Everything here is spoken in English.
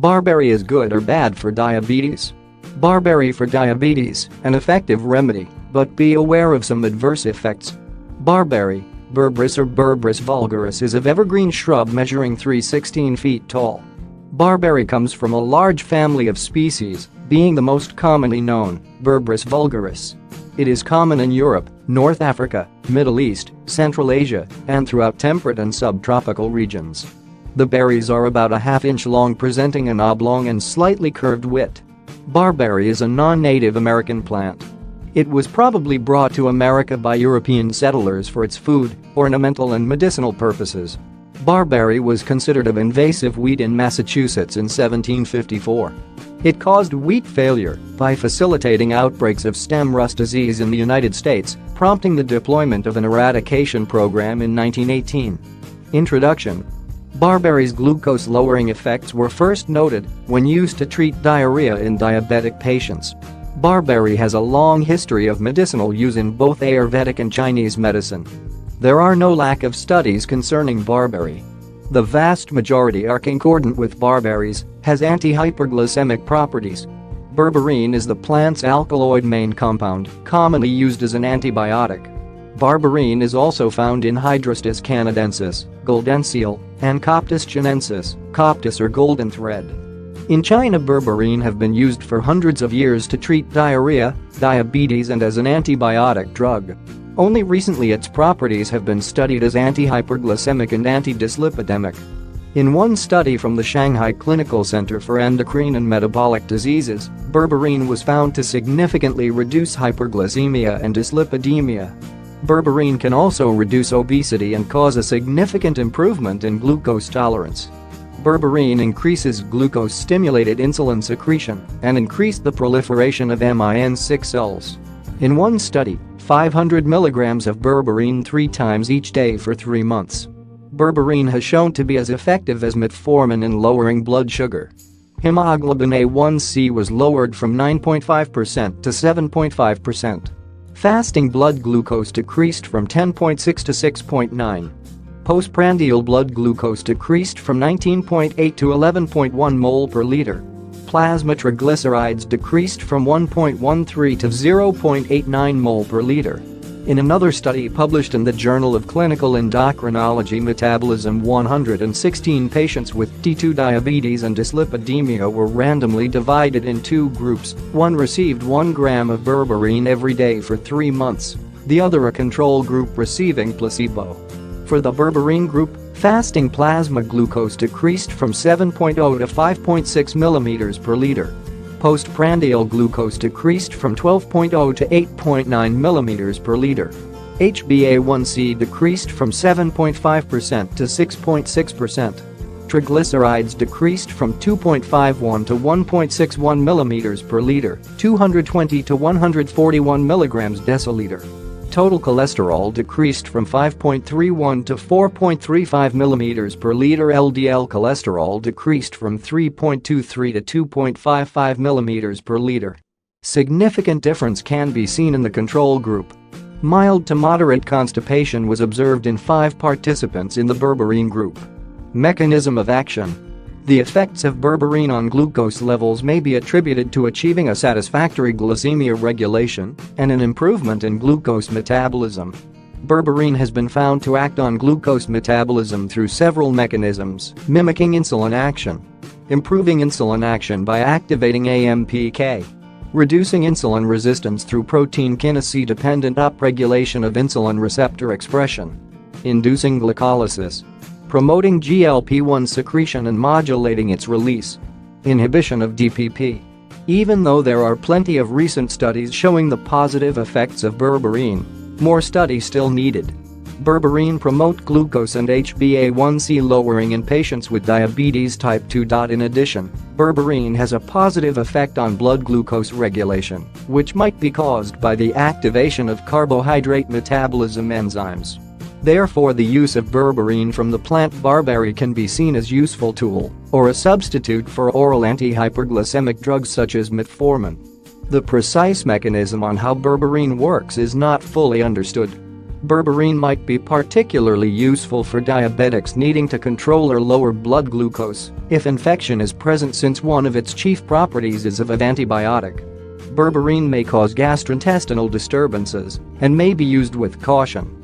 Barberry is good or bad for diabetes? Barberry for diabetes, an effective remedy, but be aware of some adverse effects. Barberry, Berberis or Berberis vulgaris is of evergreen shrub measuring 316 feet tall. Barberry comes from a large family of species, being the most commonly known, Berberis vulgaris. It is common in Europe, North Africa, Middle East, Central Asia, and throughout temperate and subtropical regions. The berries are about a half-inch long, presenting an oblong and slightly curved width. Barberry is a non-native American plant. It was probably brought to America by European settlers for its food, ornamental and medicinal purposes. Barberry was considered an invasive weed in Massachusetts in 1754. It caused wheat failure by facilitating outbreaks of stem rust disease in the United States, prompting the deployment of an eradication program in 1918. Introduction. Barberry's glucose-lowering effects were first noted when used to treat diarrhea in diabetic patients. Barberry has a long history of medicinal use in both Ayurvedic and Chinese medicine. There are no lack of studies concerning barberry. The vast majority are concordant with barberries, has anti-hyperglycemic properties. Berberine is the plant's alkaloid main compound, commonly used as an antibiotic. Barberine is also found in Hydrostis canadensis, goldenseal, and Coptis chinensis, coptis or golden thread. In China, berberine have been used for hundreds of years to treat diarrhea, diabetes and as an antibiotic drug. Only recently its properties have been studied as anti-hyperglycemic and anti-dyslipidemic. In one study from the Shanghai Clinical Center for Endocrine and Metabolic Diseases, berberine was found to significantly reduce hyperglycemia and dyslipidemia. Berberine can also reduce obesity and cause a significant improvement in glucose tolerance. Berberine increases glucose-stimulated insulin secretion and increased the proliferation of min-6 cells. In one study, 500 mg of berberine 3 times each day for 3 months. Berberine has shown to be as effective as metformin in lowering blood sugar. Hemoglobin A1C was lowered from 9.5% to 7.5%. Fasting blood glucose decreased from 10.6 to 6.9. Postprandial blood glucose decreased from 19.8 to 11.1 mol per liter. Plasma triglycerides decreased from 1.13 to 0.89 mol per liter. In another study published in the Journal of Clinical Endocrinology Metabolism, 116 patients with T2 diabetes and dyslipidemia were randomly divided in 2 groups. One received 1 gram of berberine every day for 3 months, the other a control group receiving placebo. For the berberine group, fasting plasma glucose decreased from 7.0 to 5.6 mm per liter. Postprandial glucose decreased from 12.0 to 8.9 mm per liter. HbA1c decreased from 7.5% to 6.6%. Triglycerides decreased from 2.51 to 1.61 mm per liter, 220 to 141 mg deciliter. Total cholesterol decreased from 5.31 to 4.35 mm per liter. LDL cholesterol decreased from 3.23 to 2.55 mm per liter. Significant difference can be seen in the control group. Mild to moderate constipation was observed in 5 participants in the berberine group. Mechanism of action. The effects of berberine on glucose levels may be attributed to achieving a satisfactory glycemia regulation and an improvement in glucose metabolism. Berberine has been found to act on glucose metabolism through several mechanisms, mimicking insulin action. Improving insulin action by activating AMPK. Reducing insulin resistance through protein kinase-dependent upregulation of insulin receptor expression. Inducing glycolysis. Promoting GLP-1 secretion and modulating its release. Inhibition of DPP. Even though there are plenty of recent studies showing the positive effects of berberine, more studies still needed. Berberine promote glucose and HbA1c lowering in patients with diabetes type 2. In addition, berberine has a positive effect on blood glucose regulation, which might be caused by the activation of carbohydrate metabolism enzymes. Therefore, the use of berberine from the plant barberry can be seen as useful tool or a substitute for oral anti-hyperglycemic drugs such as metformin. The precise mechanism on how berberine works is not fully understood. Berberine might be particularly useful for diabetics needing to control or lower blood glucose if infection is present, since one of its chief properties is of an antibiotic. Berberine may cause gastrointestinal disturbances and may be used with caution.